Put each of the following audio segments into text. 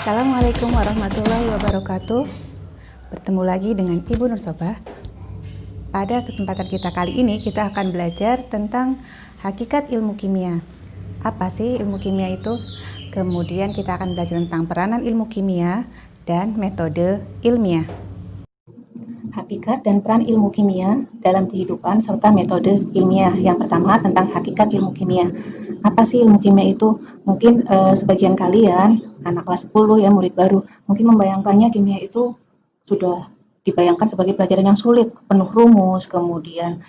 Assalamualaikum warahmatullahi wabarakatuh. Bertemu lagi dengan Ibu Nursobah. Pada kesempatan kita kali ini kita akan belajar tentang hakikat ilmu kimia. Apa sih ilmu kimia itu? Kemudian kita akan belajar tentang peranan ilmu kimia dan metode ilmiah. Hakikat dan peran ilmu kimia dalam kehidupan serta metode ilmiah. Yang pertama tentang hakikat ilmu kimia. Apa sih ilmu kimia itu? Mungkin sebagian kalian, anak kelas 10 ya, murid baru, mungkin membayangkannya kimia itu sudah dibayangkan sebagai pelajaran yang sulit, penuh rumus, kemudian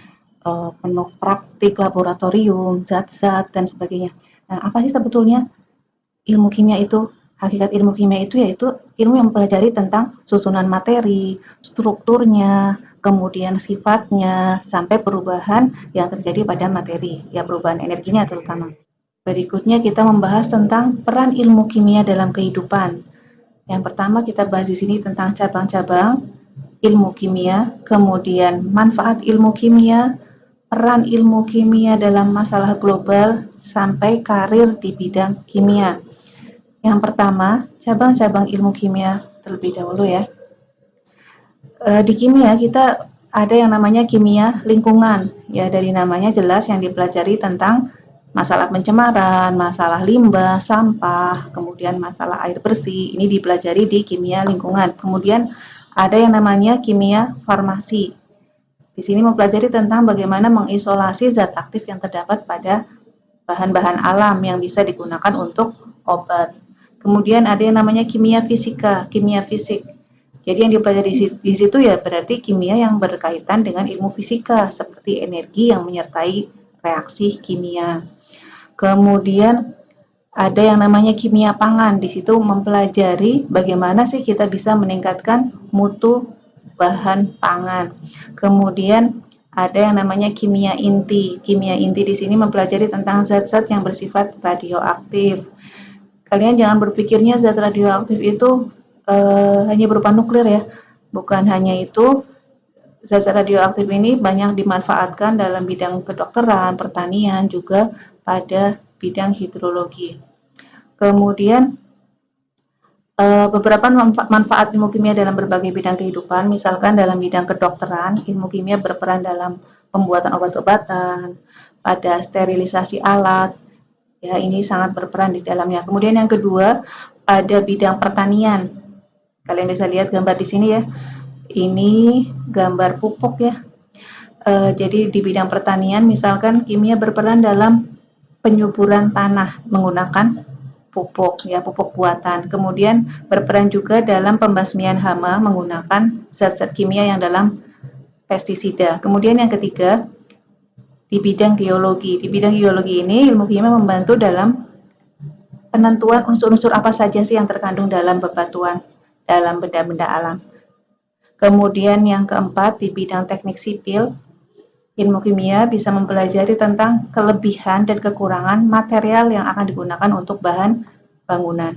penuh praktik laboratorium, zat-zat, dan sebagainya. Nah, apa sih sebetulnya ilmu kimia itu? Hakikat ilmu kimia itu yaitu ilmu yang mempelajari tentang susunan materi, strukturnya, kemudian sifatnya, sampai perubahan yang terjadi pada materi, ya perubahan energinya terutama. Berikutnya kita membahas tentang peran ilmu kimia dalam kehidupan. Yang pertama kita bahas di sini tentang cabang-cabang ilmu kimia, kemudian manfaat ilmu kimia, peran ilmu kimia dalam masalah global, sampai karir di bidang kimia. Yang pertama, cabang-cabang ilmu kimia terlebih dahulu ya. Di kimia kita ada yang namanya kimia lingkungan. Ya, dari namanya jelas yang dipelajari tentang masalah pencemaran, masalah limbah, sampah, kemudian masalah air bersih. Ini dipelajari di kimia lingkungan. Kemudian ada yang namanya kimia farmasi. Di sini mempelajari tentang bagaimana mengisolasi zat aktif yang terdapat pada bahan-bahan alam yang bisa digunakan untuk obat. Kemudian ada yang namanya kimia fisika, kimia fisik. Jadi yang dipelajari di situ ya berarti kimia yang berkaitan dengan ilmu fisika seperti energi yang menyertai reaksi kimia. Kemudian ada yang namanya kimia pangan. Di situ mempelajari bagaimana sih kita bisa meningkatkan mutu bahan pangan. Kemudian ada yang namanya kimia inti. Kimia inti di sini mempelajari tentang zat-zat yang bersifat radioaktif. Kalian jangan berpikirnya zat radioaktif itu hanya berupa nuklir ya. Bukan hanya itu, zat-zat radioaktif ini banyak dimanfaatkan dalam bidang kedokteran, pertanian, juga pada bidang hidrologi. Kemudian beberapa manfaat ilmu kimia dalam berbagai bidang kehidupan, misalkan dalam bidang kedokteran, ilmu kimia berperan dalam pembuatan obat-obatan, pada sterilisasi alat, ya ini sangat berperan di dalamnya. Kemudian yang kedua, pada bidang pertanian. Kalian bisa lihat gambar di sini ya. Ini gambar pupuk ya. Jadi di bidang pertanian misalkan kimia berperan dalam penyuburan tanah menggunakan pupuk ya, pupuk buatan. Kemudian berperan juga dalam pembasmian hama menggunakan zat-zat kimia yang dalam pestisida. Kemudian yang ketiga, di bidang geologi. Di bidang geologi ini ilmu kimia membantu dalam penentuan unsur-unsur apa saja sih yang terkandung dalam bebatuan, dalam benda-benda alam. Kemudian yang keempat, di bidang teknik sipil, ilmu kimia bisa mempelajari tentang kelebihan dan kekurangan material yang akan digunakan untuk bahan bangunan.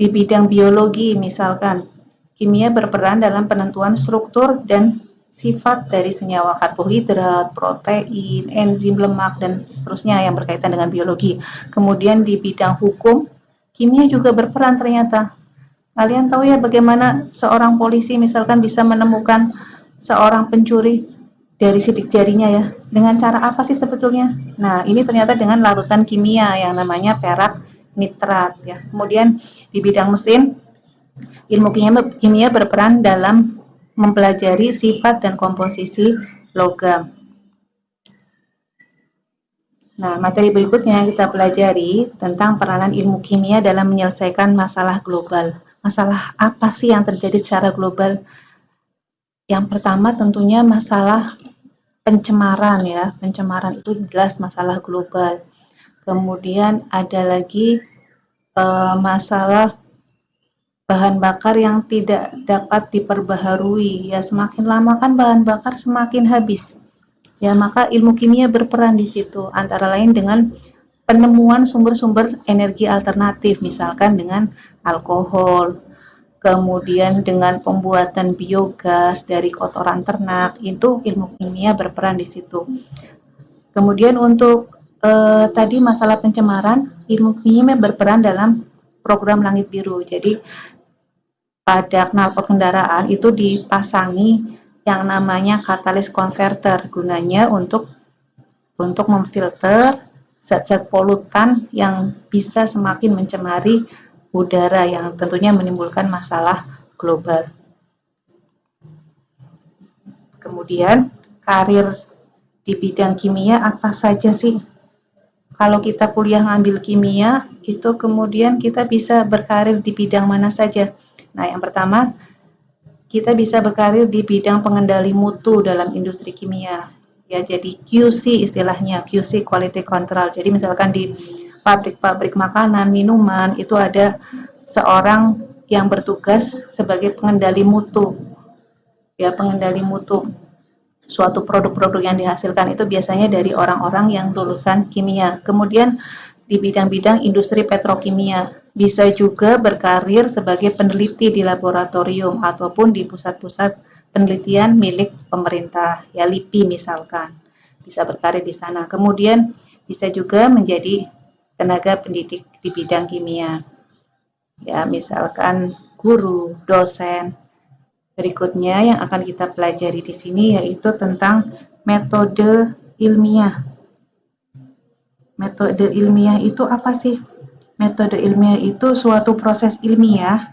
Di bidang biologi misalkan, kimia berperan dalam penentuan struktur dan sifat dari senyawa karbohidrat, protein, enzim, lemak, dan seterusnya yang berkaitan dengan biologi. Kemudian di bidang hukum, kimia juga berperan ternyata. Kalian tahu ya bagaimana seorang polisi misalkan bisa menemukan seorang pencuri dari sidik jarinya ya. Dengan cara apa sih sebetulnya? Nah, ini ternyata dengan larutan kimia yang namanya perak nitrat ya. Kemudian di bidang mesin, ilmu kimia berperan dalam mempelajari sifat dan komposisi logam. Nah, materi berikutnya yang kita pelajari tentang peranan ilmu kimia dalam menyelesaikan masalah global. Masalah apa sih yang terjadi secara global? Yang pertama tentunya masalah pencemaran ya. Pencemaran itu jelas masalah global. Kemudian ada lagi masalah bahan bakar yang tidak dapat diperbaharui ya, semakin lama kan bahan bakar semakin habis ya, maka ilmu kimia berperan di situ antara lain dengan penemuan sumber-sumber energi alternatif misalkan dengan alkohol, kemudian dengan pembuatan biogas dari kotoran ternak, itu ilmu kimia berperan di situ. Kemudian untuk tadi masalah pencemaran, ilmu kimia berperan dalam program Langit Biru. Jadi pada knalpot kendaraan itu dipasangi yang namanya katalis converter, gunanya untuk memfilter zat-zat polutan yang bisa semakin mencemari udara yang tentunya menimbulkan masalah global. Kemudian karir di bidang kimia apa saja sih? Kalau kita kuliah ngambil kimia, itu kemudian kita bisa berkarir di bidang mana saja. Nah, yang pertama, kita bisa berkarir di bidang pengendali mutu dalam industri kimia. Ya, jadi QC istilahnya, QC Quality Control. Jadi misalkan di pabrik-pabrik makanan, minuman, itu ada seorang yang bertugas sebagai pengendali mutu. Ya, pengendali mutu. Suatu produk-produk yang dihasilkan itu biasanya dari orang-orang yang lulusan kimia. Kemudian di bidang-bidang industri petrokimia, bisa juga berkarir sebagai peneliti di laboratorium ataupun di pusat-pusat penelitian milik pemerintah, ya LIPI misalkan, bisa berkarir di sana. Kemudian bisa juga menjadi tenaga pendidik di bidang kimia, ya misalkan guru, dosen. Berikutnya yang akan kita pelajari di sini yaitu tentang metode ilmiah. Metode ilmiah itu apa sih? Metode ilmiah itu suatu proses ilmiah,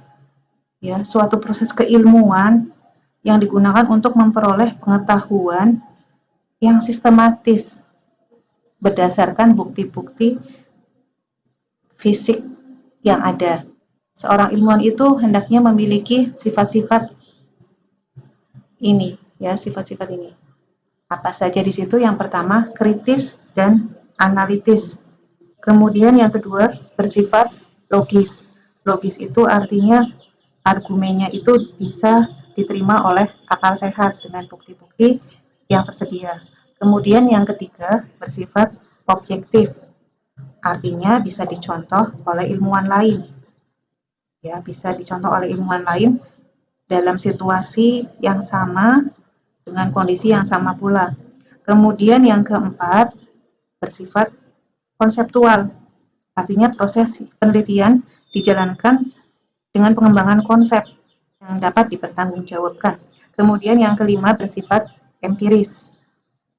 ya, suatu proses keilmuan yang digunakan untuk memperoleh pengetahuan yang sistematis berdasarkan bukti-bukti fisik yang ada. Seorang ilmuwan itu hendaknya memiliki sifat-sifat ini, ya, sifat-sifat ini. Apa saja di situ? Yang pertama, kritis dan analitis. Kemudian yang kedua, bersifat logis. Logis itu artinya argumennya itu bisa diterima oleh akal sehat dengan bukti-bukti yang tersedia. Kemudian yang ketiga, bersifat objektif. Artinya bisa dicontoh oleh ilmuwan lain. Ya, bisa dicontoh oleh ilmuwan lain dalam situasi yang sama dengan kondisi yang sama pula. Kemudian yang keempat, bersifat konseptual. Artinya proses penelitian dijalankan dengan pengembangan konsep yang dapat dipertanggungjawabkan. Kemudian yang kelima, bersifat empiris.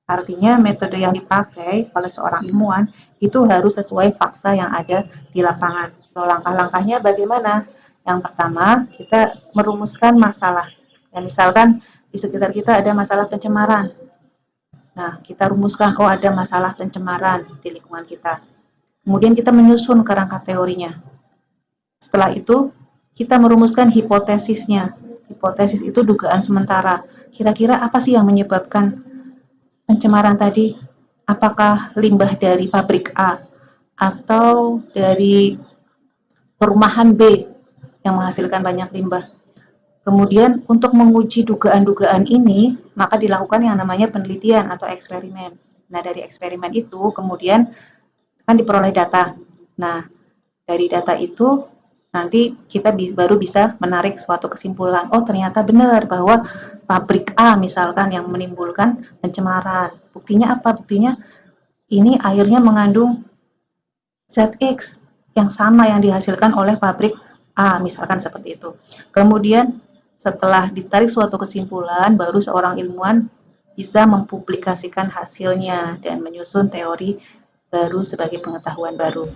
Artinya metode yang dipakai oleh seorang ilmuwan itu harus sesuai fakta yang ada di lapangan. Langkah-langkahnya bagaimana? Yang pertama, kita merumuskan masalah. Ya, misalkan di sekitar kita ada masalah pencemaran. Nah, kita rumuskan, oh ada masalah pencemaran di lingkungan kita. Kemudian kita menyusun kerangka teorinya. Setelah itu, kita merumuskan hipotesisnya. Hipotesis itu dugaan sementara. Kira-kira apa sih yang menyebabkan pencemaran tadi? Apakah limbah dari pabrik A atau dari perumahan B yang menghasilkan banyak limbah? Kemudian untuk menguji dugaan-dugaan ini, maka dilakukan yang namanya penelitian atau eksperimen. Nah, dari eksperimen itu kemudian kan diperoleh data. Nah, dari data itu nanti kita baru bisa menarik suatu kesimpulan. Oh, ternyata benar bahwa pabrik A misalkan yang menimbulkan pencemaran. Buktinya apa? Buktinya ini airnya mengandung zat X yang sama yang dihasilkan oleh pabrik A, misalkan seperti itu. Kemudian setelah ditarik suatu kesimpulan, baru seorang ilmuwan bisa mempublikasikan hasilnya dan menyusun teori baru sebagai pengetahuan baru.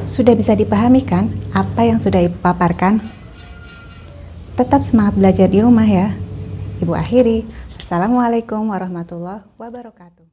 Sudah bisa dipahami kan apa yang sudah Ibu paparkan? Tetap semangat belajar di rumah ya. Ibu akhiri. Assalamualaikum warahmatullahi wabarakatuh.